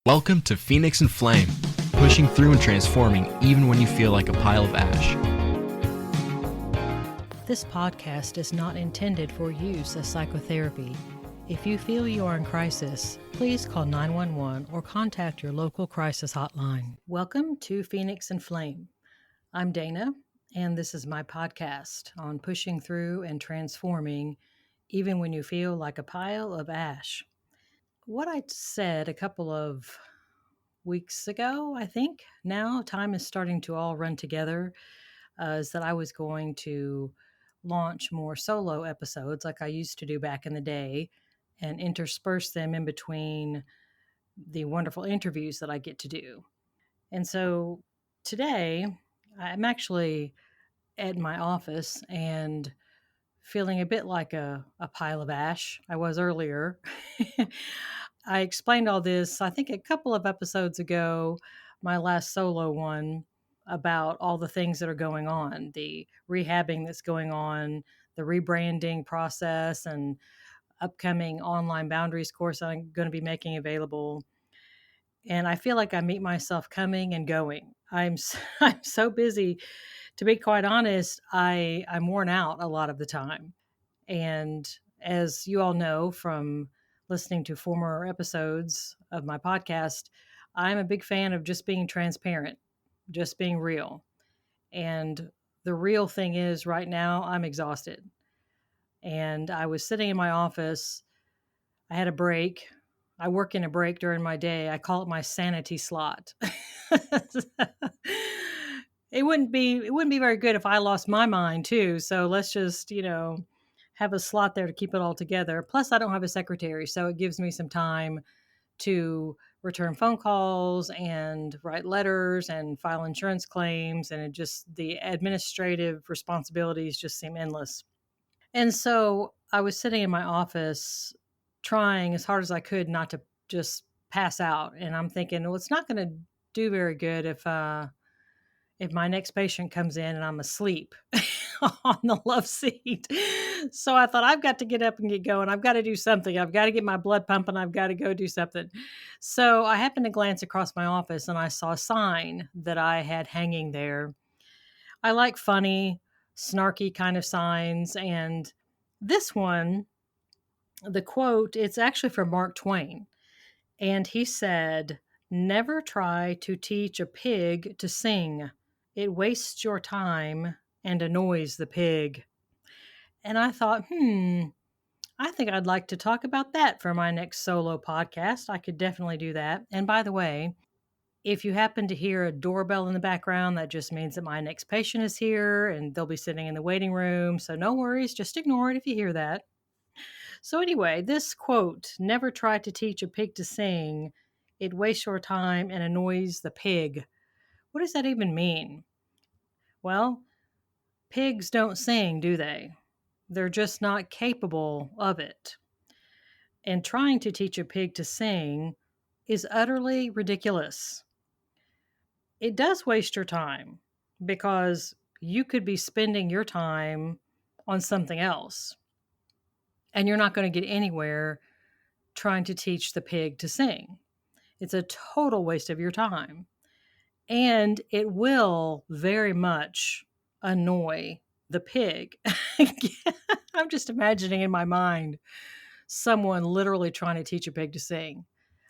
Welcome to Phoenix and Flame, pushing through and transforming even when you feel like a pile of ash. This podcast is not intended for use as psychotherapy. If you feel you are in crisis, please call 911 or contact your local crisis hotline. Welcome to Phoenix and Flame. I'm Dana, and this is my podcast on pushing through and transforming even when you feel like a pile of ash. What I said a couple of weeks ago, I think, now time is starting to all run together, is that I was going to launch more solo episodes like I used to do back in the day and intersperse them in between the wonderful interviews that I get to do. And so today I'm actually at my office and feeling a bit like a pile of ash. I was earlier. I explained all this, I think, a couple of episodes ago, my last solo one, about all the things that are going on, the rehabbing that's going on, the rebranding process, and upcoming online boundaries course I'm going to be making available. And I feel like I meet myself coming and going. I'm so busy. To be quite honest, I'm worn out a lot of the time. And as you all know from listening to former episodes of my podcast, I'm a big fan of just being transparent, just being real. And the real thing is, right now, I'm exhausted. And I was sitting in my office. I had a break. I work in a break during my day. I call it my sanity slot. It wouldn't be very good if I lost my mind too. So let's just, have a slot there to keep it all together. Plus I don't have a secretary, so it gives me some time to return phone calls and write letters and file insurance claims, and the administrative responsibilities just seem endless. And so I was sitting in my office trying as hard as I could not to just pass out. And I'm thinking, well, it's not going to do very good if my next patient comes in and I'm asleep on the love seat. So I thought, I've got to get up and get going. I've got to do something. I've got to get my blood pumping. I've got to go do something. So I happened to glance across my office and I saw a sign that I had hanging there. I like funny, snarky kind of signs. And this one, the quote, it's actually from Mark Twain. And he said, "Never try to teach a pig to sing. It wastes your time and annoys the pig." And I thought, I think I'd like to talk about that for my next solo podcast. I could definitely do that. And by the way, if you happen to hear a doorbell in the background, that just means that my next patient is here and they'll be sitting in the waiting room. So no worries, just ignore it if you hear that. So anyway, this quote, "Never try to teach a pig to sing. It wastes your time and annoys the pig." What does that even mean? Well, pigs don't sing, do they? They're just not capable of it. And trying to teach a pig to sing is utterly ridiculous. It does waste your time because you could be spending your time on something else, and you're not going to get anywhere trying to teach the pig to sing. It's a total waste of your time. And it will very much annoy the pig. I'm just imagining in my mind someone literally trying to teach a pig to sing.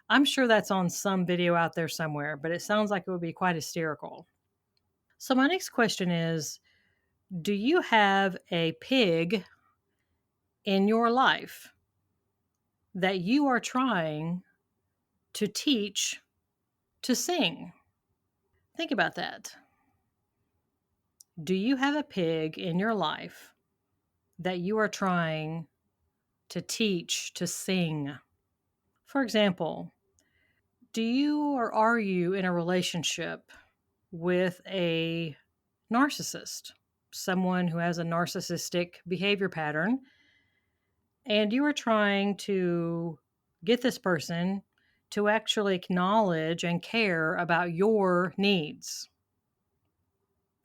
I'm sure that's on some video out there somewhere, but it sounds like it would be quite hysterical. So, my next question is, do you have a pig in your life that you are trying to teach to sing? Think about that. Do you have a pig in your life that you are trying to teach to sing? For example, do you or are you in a relationship with a narcissist, someone who has a narcissistic behavior pattern, and you are trying to get this person to actually acknowledge and care about your needs?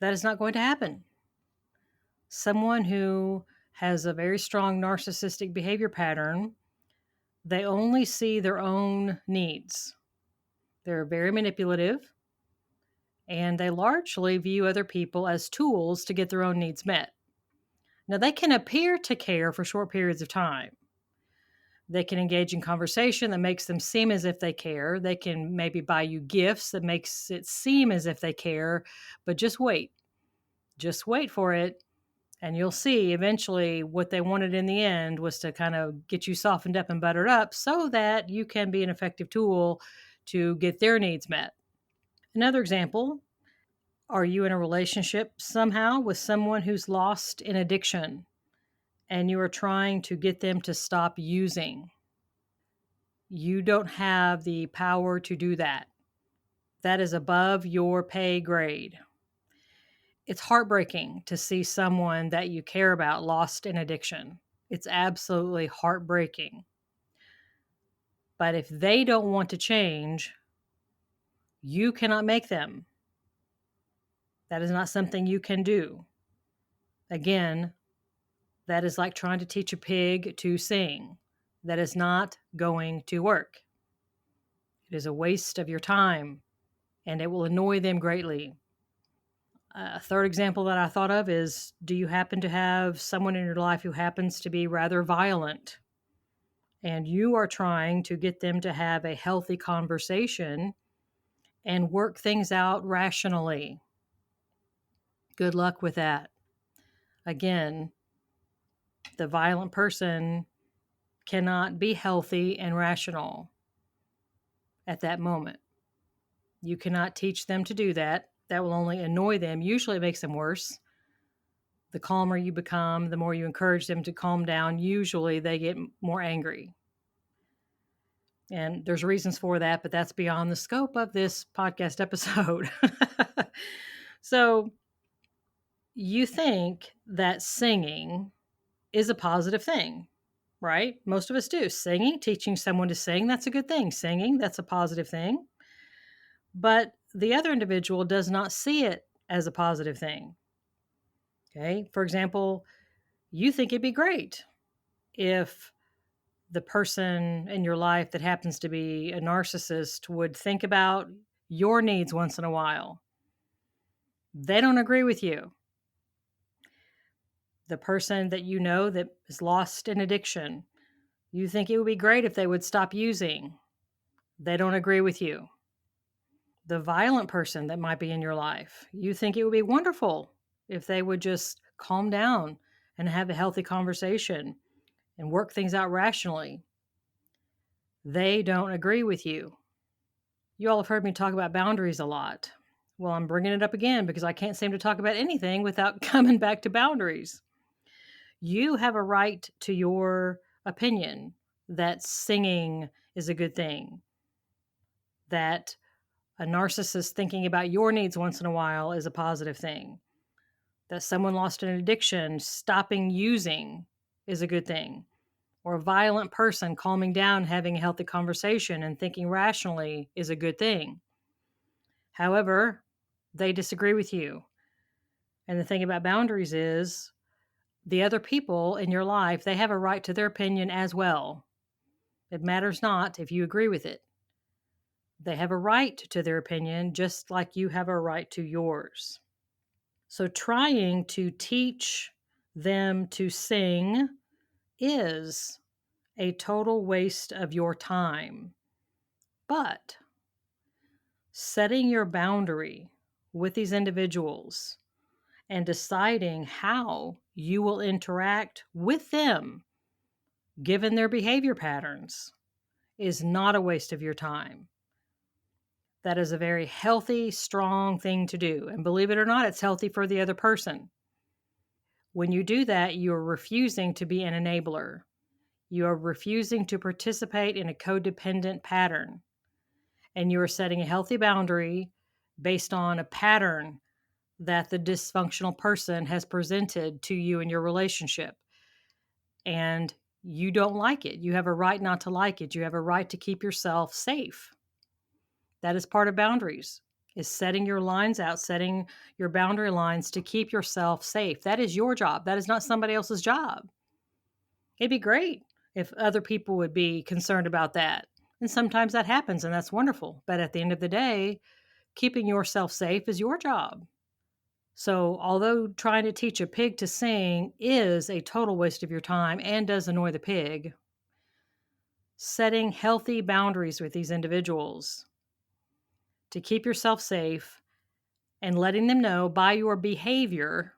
That is not going to happen. Someone who has a very strong narcissistic behavior pattern, they only see their own needs. They're very manipulative, and they largely view other people as tools to get their own needs met. Now, they can appear to care for short periods of time. They can engage in conversation that makes them seem as if they care. They can maybe buy you gifts that makes it seem as if they care, but just wait. Just wait for it, and you'll see eventually what they wanted in the end was to kind of get you softened up and buttered up so that you can be an effective tool to get their needs met. Another example, are you in a relationship somehow with someone who's lost in addiction and you are trying to get them to stop using? You don't have the power to do that. That is above your pay grade. It's heartbreaking to see someone that you care about lost in addiction. It's absolutely heartbreaking. But if they don't want to change, you cannot make them. That is not something you can do. Again, that is like trying to teach a pig to sing. That is not going to work. It is a waste of your time, and it will annoy them greatly. A third example that I thought of is, do you happen to have someone in your life who happens to be rather violent? And you are trying to get them to have a healthy conversation and work things out rationally. Good luck with that. Again, the violent person cannot be healthy and rational at that moment. You cannot teach them to do that. That will only annoy them. Usually it makes them worse. The calmer you become, the more you encourage them to calm down, usually they get more angry. And there's reasons for that, but that's beyond the scope of this podcast episode. So you think that singing is a positive thing, right? Most of us do. Singing, teaching someone to sing, that's a good thing. Singing, that's a positive thing. But the other individual does not see it as a positive thing. Okay. For example, you think it'd be great if the person in your life that happens to be a narcissist would think about your needs once in a while. They don't agree with you. The person that you know that is lost in addiction, you think it would be great if they would stop using. They don't agree with you. The violent person that might be in your life, you think it would be wonderful if they would just calm down and have a healthy conversation and work things out rationally. They don't agree with you. You all have heard me talk about boundaries a lot. Well, I'm bringing it up again because I can't seem to talk about anything without coming back to boundaries. You have a right to your opinion that singing is a good thing, that a narcissist thinking about your needs once in a while is a positive thing, that someone lost an addiction stopping using is a good thing, or a violent person calming down, having a healthy conversation and thinking rationally is a good thing. However, they disagree with you. And the thing about boundaries is the other people in your life, they have a right to their opinion as well. It matters not if you agree with it. They have a right to their opinion just like you have a right to yours. So trying to teach them to sing is a total waste of your time. But setting your boundary with these individuals and deciding how you will interact with them, given their behavior patterns, is not a waste of your time. That is a very healthy, strong thing to do. And believe it or not, it's healthy for the other person. When you do that, you are refusing to be an enabler. You are refusing to participate in a codependent pattern. And you are setting a healthy boundary based on a pattern that the dysfunctional person has presented to you in your relationship. And you don't like it. You have a right not to like it. You have a right to keep yourself safe. That is part of boundaries, is setting your lines out, setting your boundary lines to keep yourself safe. That is your job. That is not somebody else's job. It'd be great if other people would be concerned about that. And sometimes that happens, and that's wonderful. But at the end of the day, keeping yourself safe is your job. So, although trying to teach a pig to sing is a total waste of your time and does annoy the pig, setting healthy boundaries with these individuals to keep yourself safe and letting them know by your behavior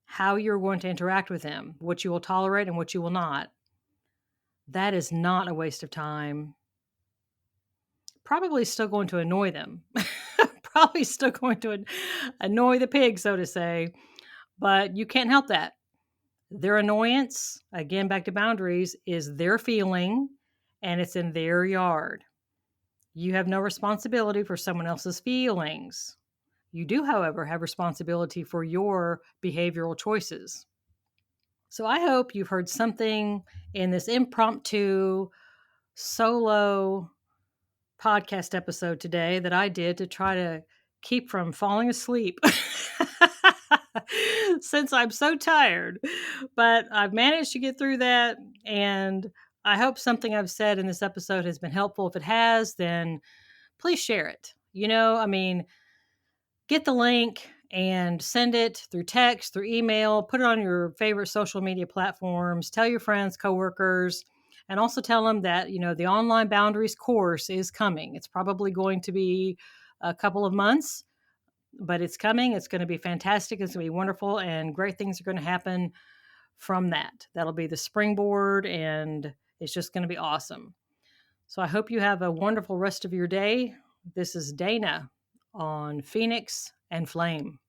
how you're going to interact with them, what you will tolerate and what you will not. That is not a waste of time. Probably still going to annoy them. Probably still going to annoy the pig, so to say, but you can't help that. Their annoyance, again, back to boundaries, is their feeling and it's in their yard. You have no responsibility for someone else's feelings. You do, however, have responsibility for your behavioral choices. So I hope you've heard something in this impromptu solo podcast episode today that I did to try to keep from falling asleep since I'm so tired. But I've managed to get through that, and I hope something I've said in this episode has been helpful. If it has, then please share it. Get the link and send it through text, through email, put it on your favorite social media platforms, tell your friends, coworkers, and also tell them that, the online boundaries course is coming. It's probably going to be a couple of months, but it's coming. It's going to be fantastic. It's going to be wonderful, and great things are going to happen from that. That'll be the springboard, and it's just going to be awesome. So I hope you have a wonderful rest of your day. This is Dana on Phoenix and Flame.